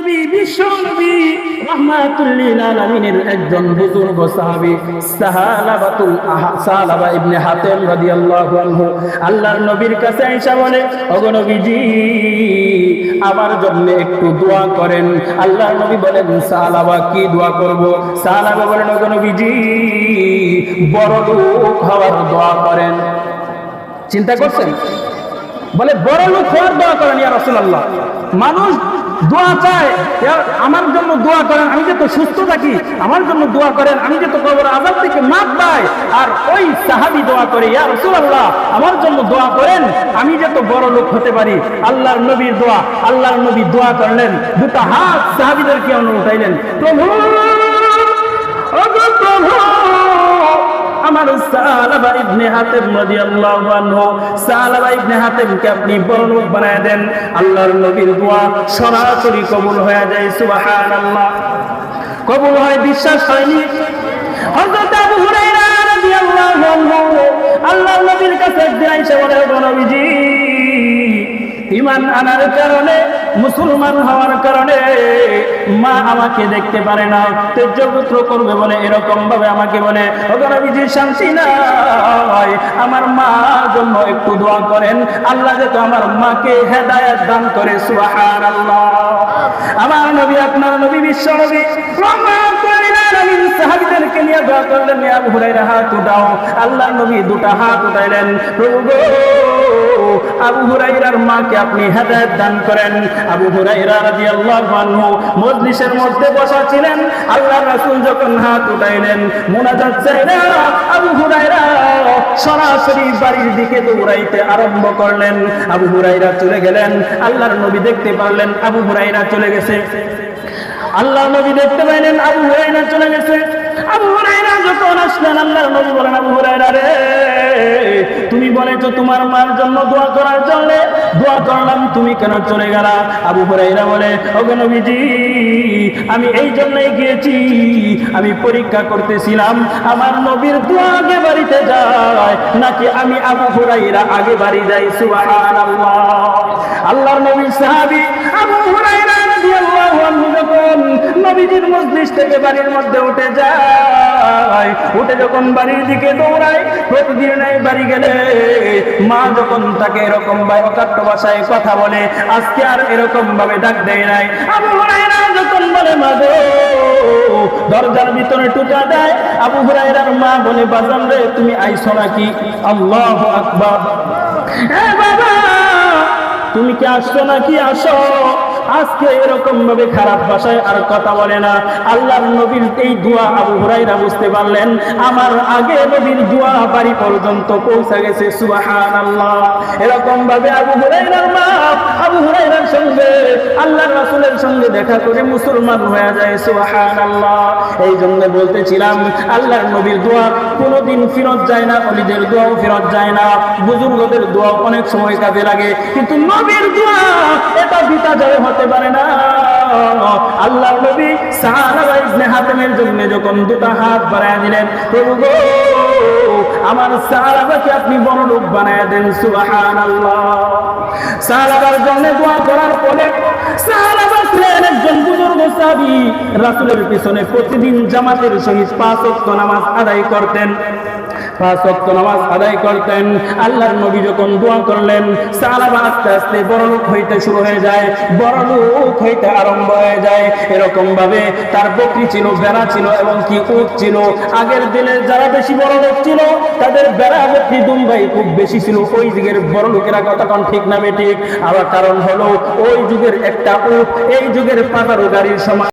নবী বিশ্বনবী রাহমাতুল লিল আলামিনের একজন বুজুর্গ সাহাবী সাহালাবা ইবনে হাতেম রাদিয়াল্লাহু আনহু আল্লাহর নবীর কাছে আয়েশা বলে, ওগো নবীজি আমার জন্য একটু দোয়া করেন। আল্লাহর নবী বলেন, সাহালাবা কি দোয়া করব? সাহালাবা বলেন, ওগো নবীজি বড় লোক হওয়ার দোয়া করেন। চিন্তা করছেন? বলে বড় লোক হওয়ার দোয়া করেন ইয়া রাসূলুল্লাহ। মানুষ দোয়া চায়, আমার জন্য দোয়া করেন, আমি যে তো সুস্থ থাকি, আমার জন্য দোয়া করেন, আমি যে তো কবর আযাব থেকে মাফ পাই। আর ওই সাহাবী দোয়া করে, ইয়া রাসূলুল্লাহ আমার জন্য দোয়া করেন, আমি যে তো বড় লোক হতে পারি। আল্লাহর নবীর দোয়া, আল্লাহর নবী দোয়া করলেন, দুটো হাত সাহাবীদেরকে উঠাইলেন, প্রভু ওগো প্রভু আমার সাহালাবা ইবনে হাতেম রাদিয়াল্লাহু আনহু, সাহালাবা ইবনে হাতেমকে আপনি বড় লোক বানায় দেন। আল্লাহর নবীর দোয়া সরাসরি কবুল হয়ে যায়। সুবহানাল্লাহ, কবুল হয়, বিশ্বাস হয়নি? হযরত আবু হুরায়রা রাদিয়াল্লাহু আনহু আল্লাহর নবীর কাছে একদিন আয়েশা বলে, ওগো নবীজি ঈমান আনার কারণে, মুসলমান হওয়ার কারণে মা আমাকে দেখতে পারে না, তেজপুত্র করবে বলে এরকম ভাবে আমাকে বলে, ওগো নবীজি শান্তি নাই, আমার মার জন্য একটু দোয়া করেন, আল্লাহ যাতে আমার মাকে হেদায়েত দান করে। সুবহানাল্লাহ। আমার নবী, আপনার নবী, বিশ্ব নবী সাহাবীদেরকে নিয়ে দোয়া করলেন, আবু হুরায়রা হাত উঠাও। আল্লাহর নবী দুটো হাত উঠাইলেন, প্রভু গো আবু হুরায়রার মাকে আপনি হেদায়েত দান করেন। আবু হুরায়রা রাদিয়াল্লাহু আনহু মজলিসের মধ্যে বসা ছিলেন। আল্লাহর রাসূল যখন হাত উঠাইলেন, মুনাজাত চাইলেন, আবু হুরায়রা সরাসরি বাড়ির দিকে দৌড়াইতে আরম্ভ করলেন। আবু হুরায়রা চলে গেলেন, আল্লাহর নবী দেখতে পারলেন আবু হুরায়রা চলে গেছে। আল্লাহর নবী দেখতে পাইলেন আবু হুরায়রা চলে গেছে। আবু হুরায়রা যখন আসলেন, আল্লাহর নবী বলেন, আবু হুরায়রা রে, তুমি বলেছো তোমার মার জন্য দোয়া করার জন্য, দোয়া করলাম, তুমি কেন চলে গেলা? আবু হুরায়রা বলে, ওগো নবীজি আমি এই জন্যই গিয়েছি, আমি পরীক্ষা করতেছিলাম আমার নবীর দোয়া আগে বাড়িতে যায় নাকি আমি আবু হুরায়রা আগে বাড়ি যাই। সুবহানাল্লাহ। আল্লাহর নবী সাহাবী আবু হুরায়রা রাদিয়াল্লাহু আনহু যখন নবীজির মজলিস থেকে বাড়ির মধ্যে উঠে যায়, উঠে যখন বাড়ির দিকে দৌড়ায়, প্রতিদিন বাড়ি গেলে মা যখন তাকে এরকম অকাট্য ভাষায় কথা বলে, আজকে আর এরকম ভাবে ডাক দেয় নাই। আবু হুরায়রা যখন বলে মা গো, দরজার ভিতরে টুকা দেয়। আবু হুরায়রার মা বলে, বাজান রে তুমি আইছো নাকি? আল্লাহু আকবার। এ বাবা তুমি কি আসছো নাকি? আসো। আজকে এরকম ভাবে খারাপ ভাষায় আর কথা বলে না। আল্লাহর নবীর এই দোয়া আবু হুরায়রা বুঝতে পারলেন, আমার আগে নবীর দোয়া বাড়ি পর্যন্ত পৌঁছে গেছে। সুবহানাল্লাহ। এরকম ভাবে আবু হুরায়রার মা আবু হুরায়রার সঙ্গে আল্লাহর রাসূলের সঙ্গে দেখা করে মুসলমান হয়ে যায়। সুবহানাল্লাহ। এই জন্য বলতেছিলাম, আল্লাহর নবীর দোয়া কোনোদিন ফেরত যায় না, ওলিদের দোয়াও ফেরত যায় না, বুজুর্গদের দোয়া অনেক সময় কাজে লাগে, কিন্তু নবীর দোয়া এটা বিতা যায় হতে পারে না। আল্লাহর নবী সাহালাবা ইবনে হাতেমের জন্য যখন দুটো হাত বাড়ায় দিলেন, প্রভু গো আমার সাহালাবাকে আপনি বড় লোক বানায় দেন। সুবহানাল্লাহ। সাহালাবার জন্য দোয়া করার পরে সাহালাবা ছিলেন একজন বুজুর্গ সাহাবী, রাসূলের পিছনে প্রতিদিন জামাতের সহিত 5 ওয়াক্ত নামাজ আদায় করতেন। 5 ওয়াক্ত নামাজ আদায় করতেন। আল্লাহর নবী যখন দোয়া করলেন, সাহাবা আস্তে আস্তে বড় লোক হইতে শুরু হয়ে যায়, বড় লোক হইতে আরম্ভ হয়ে যায়। এরকম ভাবে তার বকরি ছিল, বেড়া ছিল এবং কি উট ছিল। আগের দিনে যারা বেশি বড় লোক ছিল তাদের বেড়া বকরি দুই ভাই খুব বেশি ছিল। ওই যুগের বড় লোকেরা কতক্ষণ ঠিক না বেঠিক? আবার কারণ হলো ওই যুগের একটা উট এই যুগের 15 গাড়ির সমান।